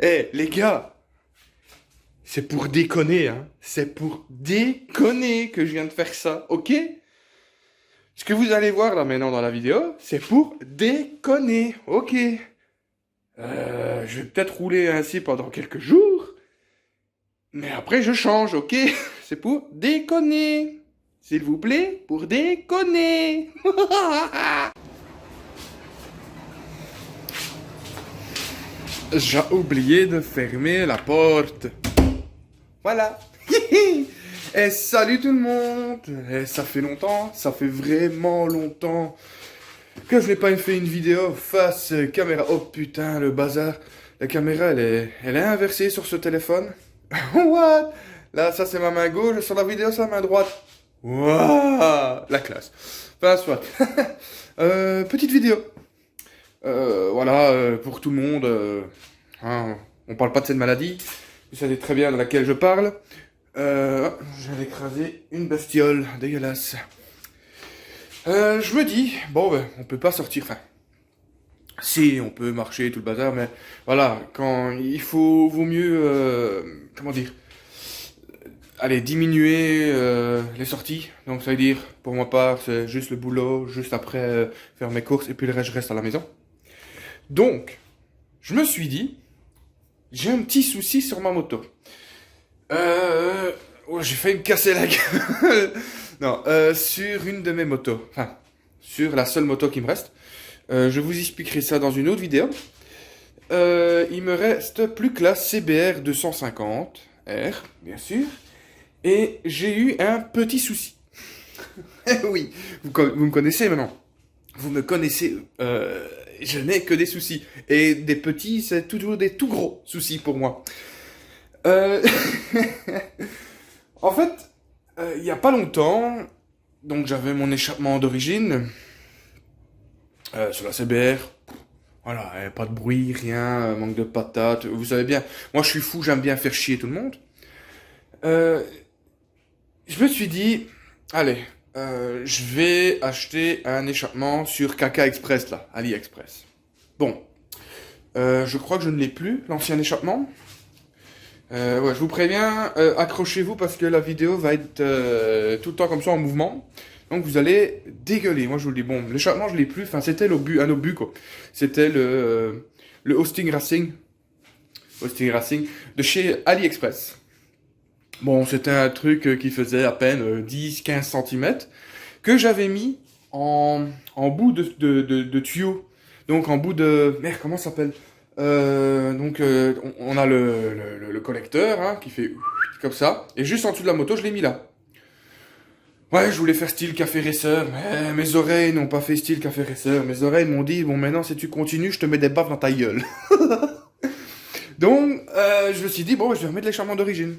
Eh, les gars, c'est pour déconner, hein. C'est pour déconner que je viens de faire ça, ok? Ce que vous allez voir là maintenant dans la vidéo, c'est pour déconner, ok? Je vais peut-être rouler ainsi pendant quelques jours, mais après je change, ok? C'est pour déconner. S'il vous plaît, pour déconner. J'ai oublié de fermer la porte. Voilà. Et salut tout le monde. Et ça fait longtemps, ça fait vraiment longtemps que je n'ai pas fait une vidéo face caméra. Oh putain, le bazar. La caméra, elle est inversée sur ce téléphone. What? Là, ça c'est ma main gauche, sur la vidéo c'est la main droite. Waouh, la classe. Enfin, soit. Petite vidéo. Voilà, pour tout le monde. Hein, on parle pas de cette maladie. Vous savez très bien de laquelle je parle. J'avais écrasé une bestiole dégueulasse. Je me dis, bon, ben, on peut pas sortir. Enfin, si, on peut marcher, tout le bazar, mais voilà, quand il vaut mieux, comment dire, allez, diminuer les sorties. Donc, ça veut dire, pour ma part, c'est juste le boulot, juste après faire mes courses, et puis le reste, je reste à la maison. Donc, je me suis dit, j'ai un petit souci sur ma moto. Ouais, j'ai failli me casser la gueule. Non, sur une de mes motos. Enfin, sur la seule moto qui me reste. Je vous expliquerai ça dans une autre vidéo. Il me reste plus que la CBR 250 R, bien sûr. Et j'ai eu un petit souci. Oui, vous me connaissez maintenant. Vous me connaissez. Je n'ai que des soucis. Et des petits, c'est toujours des tout gros soucis pour moi. En fait, il y a pas longtemps, donc j'avais mon échappement d'origine sur la CBR. Voilà, pas de bruit, rien, manque de patates. Vous savez bien, moi je suis fou, j'aime bien faire chier tout le monde. Je me suis dit, allez, je vais acheter un échappement sur Kaka Express là, AliExpress. Bon, je crois que je ne l'ai plus, l'ancien échappement. Ouais, je vous préviens, accrochez-vous parce que la vidéo va être tout le temps comme ça en mouvement. Donc vous allez dégueuler. Moi je vous le dis, bon, l'échappement je l'ai plus. Enfin c'était un obus quoi. C'était le Austin Racing de chez AliExpress. Bon, c'était un truc qui faisait à peine 10-15 cm que j'avais mis en bout de tuyau. Donc en bout de... Merde, comment ça s'appelle? On a le collecteur hein, qui fait comme ça. Et juste en dessous de la moto, je l'ai mis là. Ouais, je voulais faire style café racer, mais mes oreilles n'ont pas fait style café racer. Mes oreilles m'ont dit, bon maintenant si tu continues, je te mets des baffes dans ta gueule. Donc, je me suis dit, bon, je vais remettre l'échappement d'origine.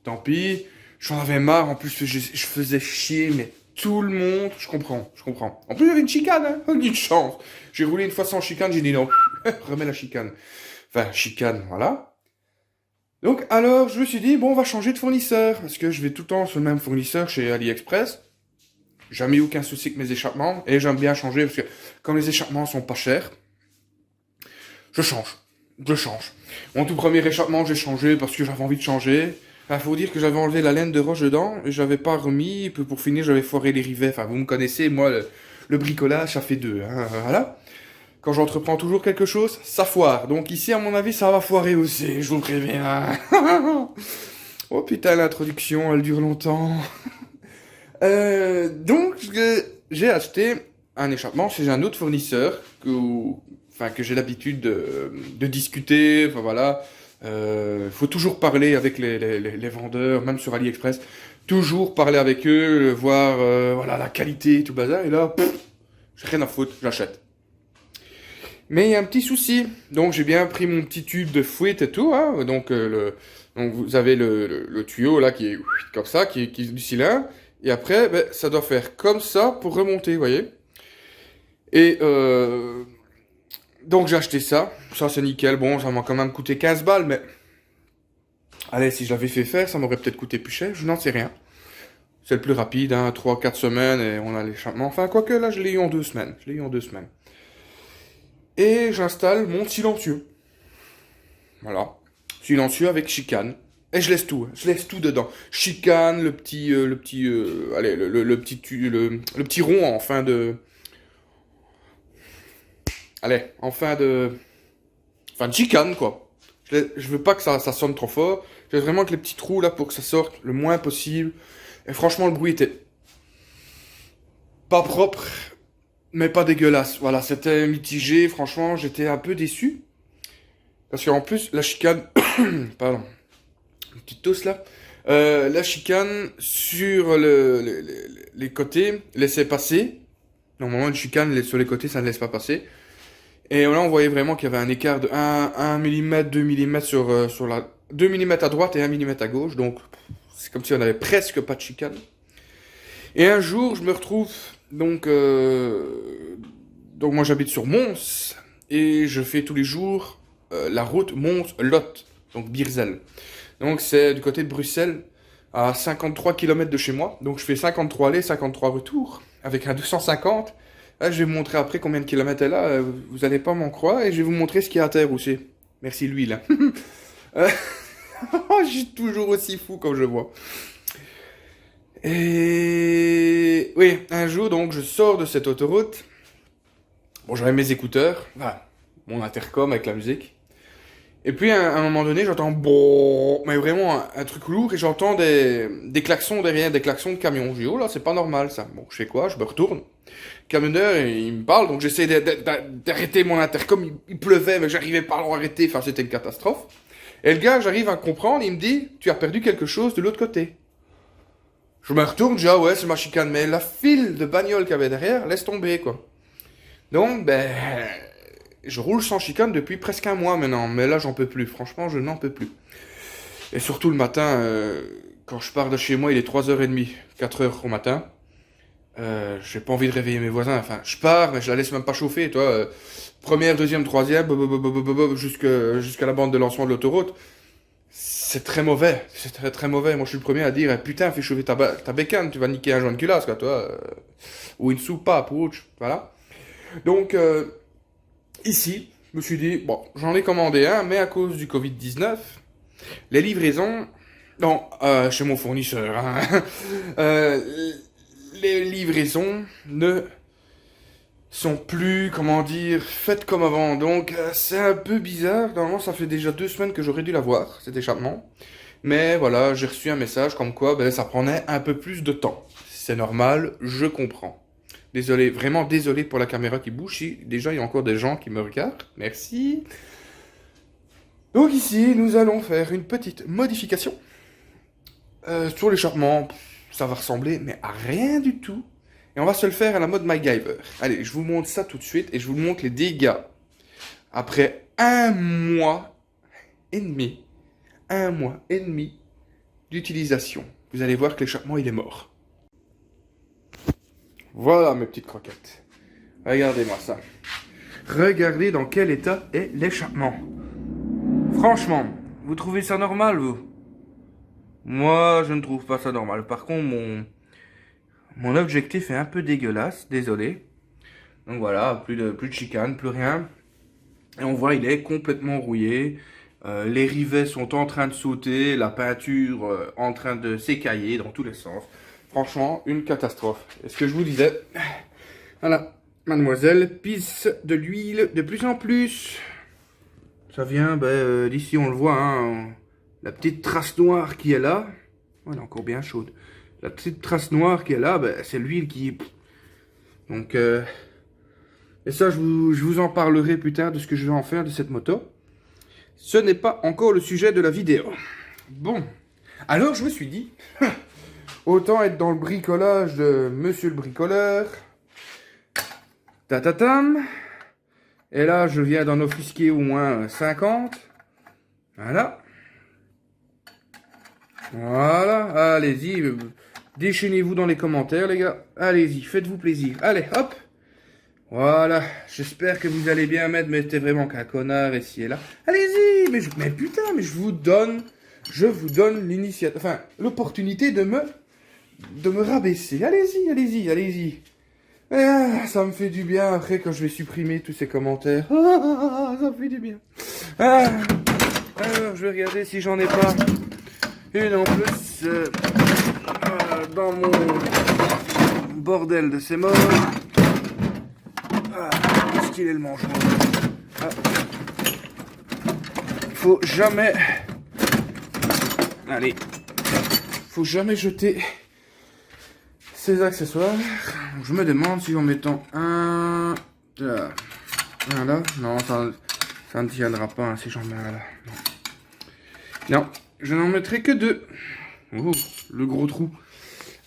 Tant pis, j'en avais marre, en plus je faisais chier, mais tout le monde, je comprends. En plus, il y avait une chicane, hein, une chance. J'ai roulé une fois sans chicane, j'ai dit non, remets la chicane. Enfin, chicane, voilà. Donc, alors, je me suis dit, bon, on va changer de fournisseur, parce que je vais tout le temps sur le même fournisseur chez AliExpress. Jamais eu aucun souci avec mes échappements, et j'aime bien changer, parce que comme les échappements sont pas chers, je change. Mon tout premier échappement, j'ai changé parce que j'avais envie de changer. Enfin, faut dire que j'avais enlevé la laine de roche dedans, et j'avais pas remis, puis pour finir, j'avais foiré les rivets. Enfin, vous me connaissez, moi, le bricolage, ça fait deux, hein, voilà. Quand j'entreprends toujours quelque chose, ça foire. Donc ici, à mon avis, ça va foirer aussi, je vous préviens. Oh putain, l'introduction, elle dure longtemps. Donc, j'ai acheté un échappement chez un autre fournisseur que j'ai l'habitude de discuter, enfin voilà. Faut toujours parler avec les vendeurs, même sur AliExpress. Toujours parler avec eux, voir voilà, la qualité, tout bazar. Et là, j'ai rien à foutre, j'achète. Mais il y a un petit souci. Donc j'ai bien pris mon petit tube de fouette et tout. Hein. Donc vous avez le tuyau là qui est comme ça, qui est du cylindre. Et après, ben, ça doit faire comme ça pour remonter, vous voyez. Et donc j'ai acheté ça. Ça c'est nickel. Bon, ça m'a quand même coûté 15 balles, mais... Allez, si je l'avais fait faire, ça m'aurait peut-être coûté plus cher. Je n'en sais rien. C'est le plus rapide, hein, 3-4 semaines et on a l'échappement. Enfin, quoique là, je l'ai eu en 2 semaines. Et j'installe mon silencieux. Voilà. silencieux avec chicane. Et je laisse tout, hein. Je laisse tout dedans. Chicane, le petit rond en fin de... Allez, en fin de chicane, quoi. Je veux pas que ça sonne trop fort. Je veux vraiment que les petits trous, là, pour que ça sorte le moins possible. Et franchement, le bruit était pas propre, mais pas dégueulasse. Voilà, c'était mitigé. Franchement, j'étais un peu déçu. Parce qu'en plus, la chicane... Pardon. Une petite toast, là. La chicane, sur les côtés, laissait passer. Normalement, une chicane, sur les côtés, ça ne laisse pas passer. Et là, on voyait vraiment qu'il y avait un écart de 1 mm, 2 mm sur la... 2 mm à droite et 1 mm à gauche. Donc, c'est comme si on avait presque pas de chicane. Et un jour, je me retrouve... Donc moi, j'habite sur Mons. Et je fais tous les jours la route Mons-Lot. Donc, Beersel. Donc, c'est du côté de Bruxelles, à 53 km de chez moi. Donc, je fais 53 allées, 53 retours, avec un 250. Là, je vais vous montrer après combien de kilomètres elle a. Vous n'allez pas m'en croire. Et je vais vous montrer ce qu'il y a à terre aussi. Merci, l'huile. Je suis toujours aussi fou quand je vois. Et... Oui, un jour, donc, je sors de cette autoroute. Bon, j'avais mes écouteurs. Voilà, mon intercom avec la musique. Et puis, à un moment donné, j'entends... Bon, mais vraiment un truc lourd. Et j'entends des klaxons derrière, des klaxons de camion. Je dis, oh là, c'est pas normal, ça. Bon, je fais quoi? Je me retourne. Le camionneur, il me parle. Donc, j'essaie d'arrêter mon intercom. Il pleuvait, mais j'arrivais pas à l'arrêter. Enfin, c'était une catastrophe. Et le gars, j'arrive à comprendre, il me dit, tu as perdu quelque chose de l'autre côté. Je me retourne, je dis, ah ouais, c'est ma chicane. Mais la file de bagnole qu'il y avait derrière, laisse tomber, quoi. Donc, ben, je roule sans chicane depuis presque un mois maintenant. Mais là, j'en peux plus. Franchement, je n'en peux plus. Et surtout le matin, quand je pars de chez moi, il est 3h30, 4h au matin. J'ai pas envie de réveiller mes voisins. Enfin, je pars, mais je la laisse même pas chauffer, toi. Première, deuxième, troisième, jusqu'à la bande de lancement de l'autoroute. C'est très mauvais. C'est très très mauvais. Moi, je suis le premier à dire, putain, fais chauffer ta bécane, tu vas niquer un joint de culasse, quoi, toi. Ou une soupape, ou autre. Voilà. Donc, ici, je me suis dit, bon, j'en ai commandé un, mais à cause du Covid-19, les livraisons... Non, chez mon fournisseur, hein. Les livraisons ne sont plus, comment dire, faites comme avant. Donc, c'est un peu bizarre. Normalement, ça fait déjà 2 semaines que j'aurais dû l'avoir, cet échappement. Mais voilà, j'ai reçu un message comme quoi ben, ça prenait un peu plus de temps. C'est normal, je comprends. Désolé, vraiment désolé pour la caméra qui bouge. Déjà, il y a encore des gens qui me regardent. Merci. Donc ici, nous allons faire une petite modification. Sur l'échappement, ça va ressembler, mais à rien du tout. Et on va se le faire à la mode MacGyver. Allez, je vous montre ça tout de suite et je vous montre les dégâts. Après 1 mois et demi, 1 mois et demi d'utilisation. Vous allez voir que l'échappement, il est mort. Voilà mes petites croquettes. Regardez-moi ça. Regardez dans quel état est l'échappement. Franchement, vous trouvez ça normal, vous? Moi, je ne trouve pas ça normal. Par contre, mon objectif est un peu dégueulasse, désolé. Donc voilà, plus de chicane, plus rien. Et on voit, il est complètement rouillé. Les rivets sont en train de sauter, la peinture en train de s'écailler dans tous les sens. Franchement, une catastrophe. Et ce que je vous disais, voilà, mademoiselle pisse de l'huile de plus en plus. Ça vient, d'ici on le voit, hein, la petite trace noire qui est là. Oh, elle est encore bien chaude. La petite trace noire qui est là, c'est l'huile qui... Donc, et ça, je vous en parlerai plus tard de ce que je vais en faire de cette moto. Ce n'est pas encore le sujet de la vidéo. Bon, alors je me suis dit, autant être dans le bricolage de Monsieur le bricoleur. Tatatam. Et là, je viens d'en offusquer au moins 50. Voilà. Voilà, allez-y. Déchaînez-vous dans les commentaires, les gars. Allez-y, faites-vous plaisir. Allez, hop. Voilà, j'espère que vous allez bien mettre, mais t'es vraiment qu'un connard ici et là. Allez-y, mais putain, mais je vous donne l'initiative, enfin, l'opportunité de me rabaisser. Allez-y, allez-y, allez-y. Ah, ça me fait du bien après quand je vais supprimer tous ces commentaires. Ah, ça me fait du bien. Ah. Alors, je vais regarder si j'en ai pas une en plus dans mon bordel de ces mots. Qu'est-ce qu'il est le manche? Faut jamais... Allez. Faut jamais jeter ces accessoires. Je me demande si en mettant un là, non, ça ne tiendra pas hein, si j'en mets un là. Non, je n'en mettrai que deux. Oh, le gros trou.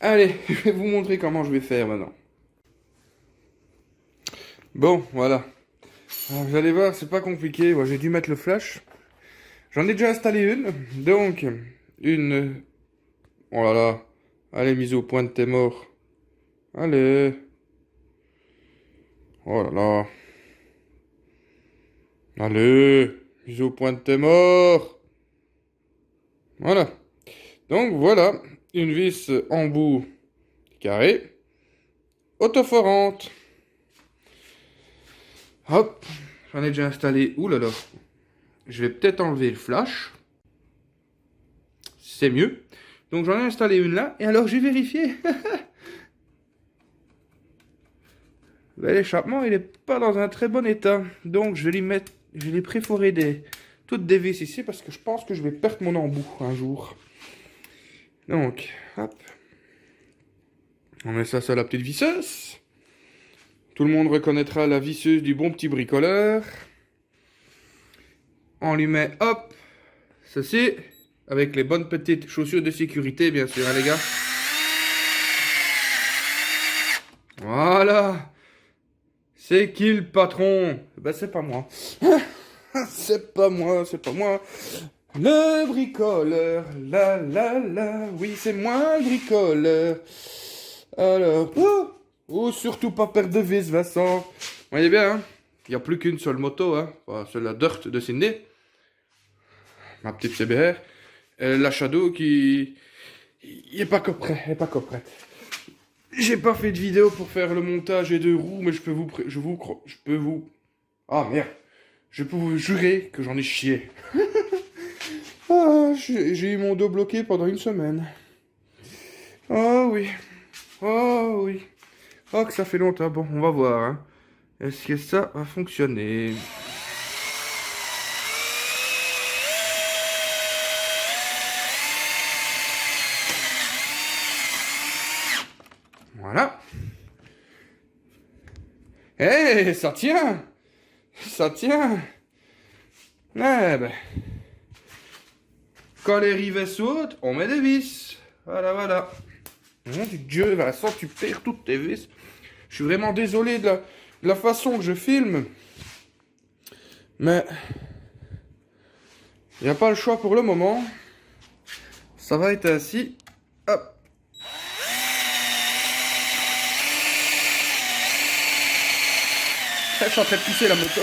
Allez, je vais vous montrer comment je vais faire maintenant. Bon, voilà. Alors, vous allez voir, c'est pas compliqué. Moi, j'ai dû mettre le flash. J'en ai déjà installé une. Donc, une... Oh là là. Allez, mise au point de tes morts. Allez. Oh là là. Allez. Mise au point de tes morts. Voilà. Donc, voilà. Une vis en bout carré. Autoforante. Hop. J'en ai déjà installé. Ouh là là. Je vais peut-être enlever le flash. C'est mieux. Donc j'en ai installé une là. Et alors j'ai vérifié. L'échappement il est pas dans un très bon état. Donc je vais lui mettre. Je vais lui préforer toutes des vis ici. Parce que je pense que je vais perdre mon embout un jour. Donc hop. On met ça sur la petite visseuse. Tout le monde reconnaîtra la visseuse du bon petit bricoleur. On lui met, hop, ceci, avec les bonnes petites chaussures de sécurité, bien sûr, hein, les gars. Voilà. C'est qui le patron? Ben, c'est pas moi. C'est pas moi, c'est pas moi. Le bricoleur, oui, c'est moi le bricoleur. Alors, surtout pas perdre de vis, Vincent. Vous voyez bien, hein? Il n'y a plus qu'une seule moto, hein. Enfin, c'est la Dirt de Sydney. Ma petite CBR. La Shadow qui... Il est pas coprêt, elle est pas coprête. J'ai pas fait de vidéo pour faire le montage et de roues, mais je peux vous... Ah merde. Je peux vous jurer que j'en ai chié. J'ai eu mon dos bloqué pendant une semaine. Oh oui. Oh oui. Oh que ça fait longtemps. Bon, on va voir, hein. Est-ce que ça va fonctionner? Voilà. Eh, ça tient. Ça tient. Eh ben. Quand les rivets sautent, on met des vis. Voilà, voilà. Mon Dieu, Vincent, tu perds toutes tes vis. Je suis vraiment désolé de la façon que je filme. Mais... il n'y a pas le choix pour le moment. Ça va être ainsi. Hop. Je suis en train de pousser la moto.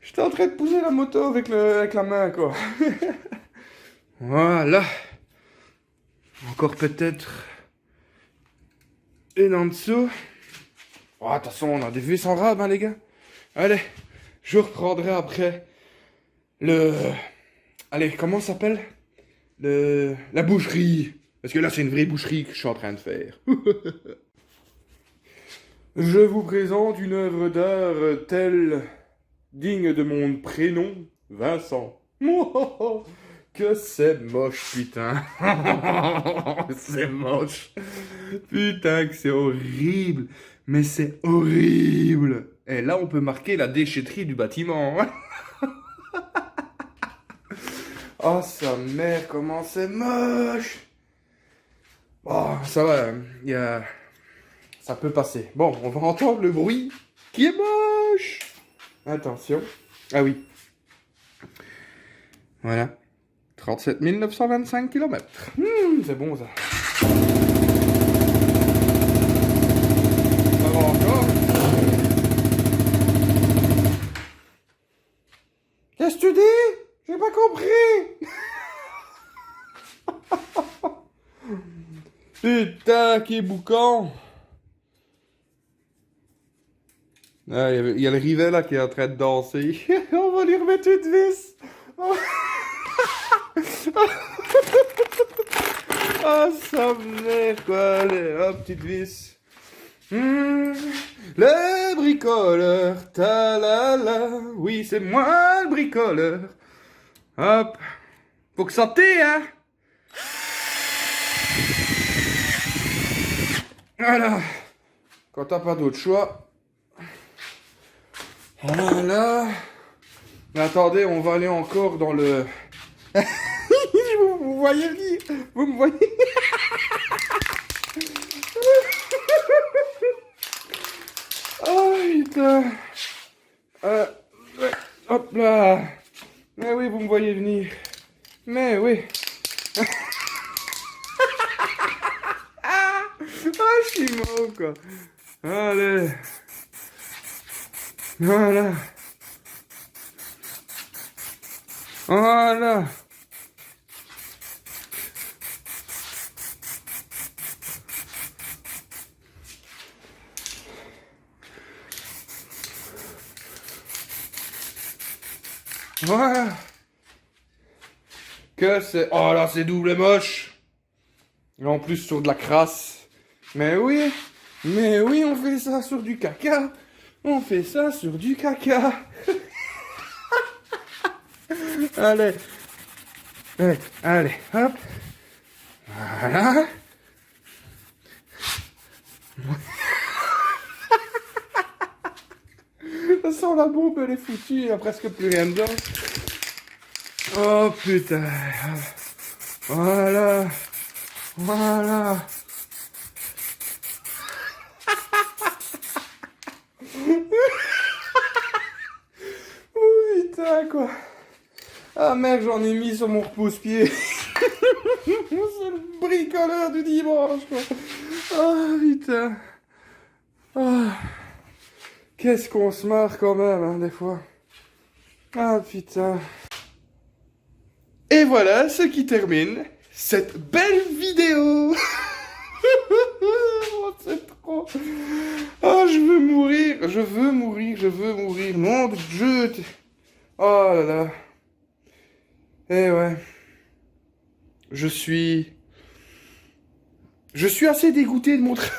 J'étais en train de pousser la moto avec la main, quoi. Voilà. Encore peut-être une en dessous. Oh, de toute façon, on a des vis en rab, hein, les gars. Allez, je reprendrai après allez, comment ça s'appelle? La boucherie. Parce que là, c'est une vraie boucherie que je suis en train de faire. Je vous présente une œuvre d'art telle digne de mon prénom, Vincent. Que c'est moche, putain. C'est moche. Putain, que c'est horrible. Mais c'est horrible. Et là, on peut marquer la déchetterie du bâtiment. Oh, sa mère, comment c'est moche. Oh, ça va, ça peut passer. Bon, on va entendre le bruit qui est moche. Attention. Ah oui. Voilà. 37 925 km. C'est bon, ça. Ça va encore. Qu'est-ce que tu dis? J'ai pas compris. Putain, qui est boucan. Ah, il y a le rivet là qui est en train de danser. On va lui remettre une vis. Oh. Ah, ça merde, quoi. Allez, hop, petite vis. Le bricoleur, ta la la. Oui, c'est moi le bricoleur. Hop. Faut que santé, hein. Voilà. Quand t'as pas d'autre choix. Voilà. Mais attendez, on va aller encore dans le... vous voyez venir. Vous me voyez. Oh putain. Ouais. Hop là. Mais oui, vous me voyez venir. Mais oui. Ah, je suis mort, quoi. Allez. Voilà. Voilà. Voilà. Que c'est... Oh là, c'est double moche. Et en plus sur de la crasse. Mais oui, on fait ça sur du caca. On fait ça sur du caca. Allez. Allez, hop. Voilà. Ça sent la bombe, elle est foutue, il n'y a presque plus rien dedans. Oh putain. Voilà. Voilà. Oh putain, quoi. Ah merde, j'en ai mis sur mon repose-pied. C'est le bricoleur du dimanche, quoi. Oh putain. Oh. Qu'est-ce qu'on se marre quand même, hein, des fois. Ah putain. Et voilà ce qui termine cette belle vidéo. Oh, c'est trop. Oh, je veux mourir. Nom de Dieu. Oh là là. Eh ouais. Je suis assez dégoûté de mon travail.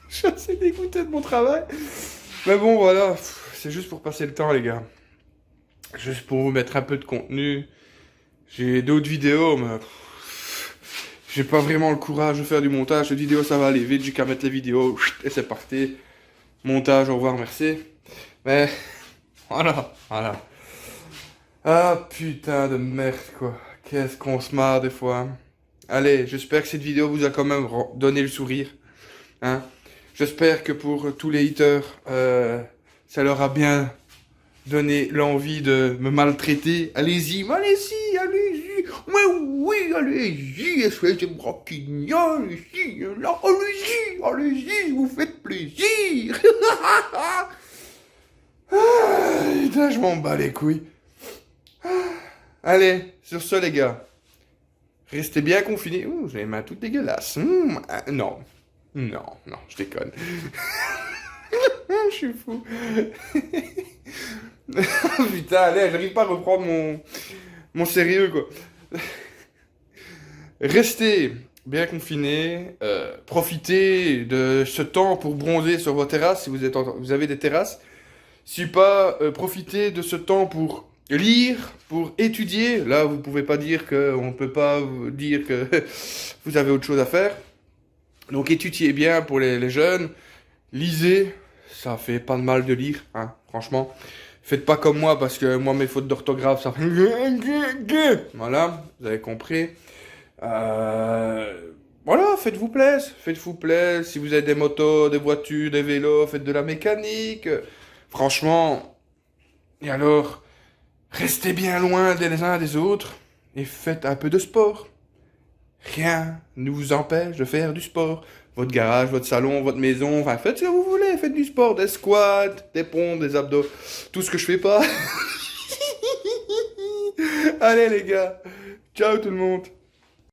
Je suis assez dégoûté de mon travail. Mais bon, voilà. C'est juste pour passer le temps, les gars. Juste pour vous mettre un peu de contenu. J'ai d'autres vidéos, mais... j'ai pas vraiment le courage de faire du montage. Cette vidéo, ça va aller vite. J'ai qu'à mettre les vidéos. Et c'est parti. Montage, au revoir, merci. Mais... voilà. Ah, putain de merde, quoi. Qu'est-ce qu'on se marre, des fois. Allez, j'espère que cette vidéo vous a quand même donné le sourire. Hein. J'espère que pour tous les haters, ça leur a bien donné l'envie de me maltraiter. Allez-y. Mais oui, allez-y, espèce de broquignol, allez-y, là, allez-y, vous faites plaisir. Putain, je m'en bats les couilles. Allez, sur ce, les gars, restez bien confinés. Ouh, j'ai les mains toutes dégueulasses. Non, je déconne. Je suis fou. Putain, allez, j'arrive pas à reprendre mon sérieux, quoi. Restez bien confinés, profitez de ce temps pour bronzer sur vos terrasses, si vous avez des terrasses. Si pas, profitez de ce temps pour lire, pour étudier. Là, vous pouvez pas dire on peut pas vous dire que vous avez autre chose à faire. Donc étudiez bien pour les jeunes, lisez, ça fait pas de mal de lire, hein, franchement. Faites pas comme moi, parce que moi, mes fautes d'orthographe, ça fait... Voilà, vous avez compris. Voilà, faites-vous plaisir. Si vous avez des motos, des voitures, des vélos, faites de la mécanique. Franchement, et alors, restez bien loin des uns des autres et faites un peu de sport. Rien ne vous empêche de faire du sport. Votre garage, votre salon, votre maison, enfin, faites ce que vous voulez, faites du sport, des squats, des pompes, des abdos, tout ce que je fais pas. Allez les gars, ciao tout le monde.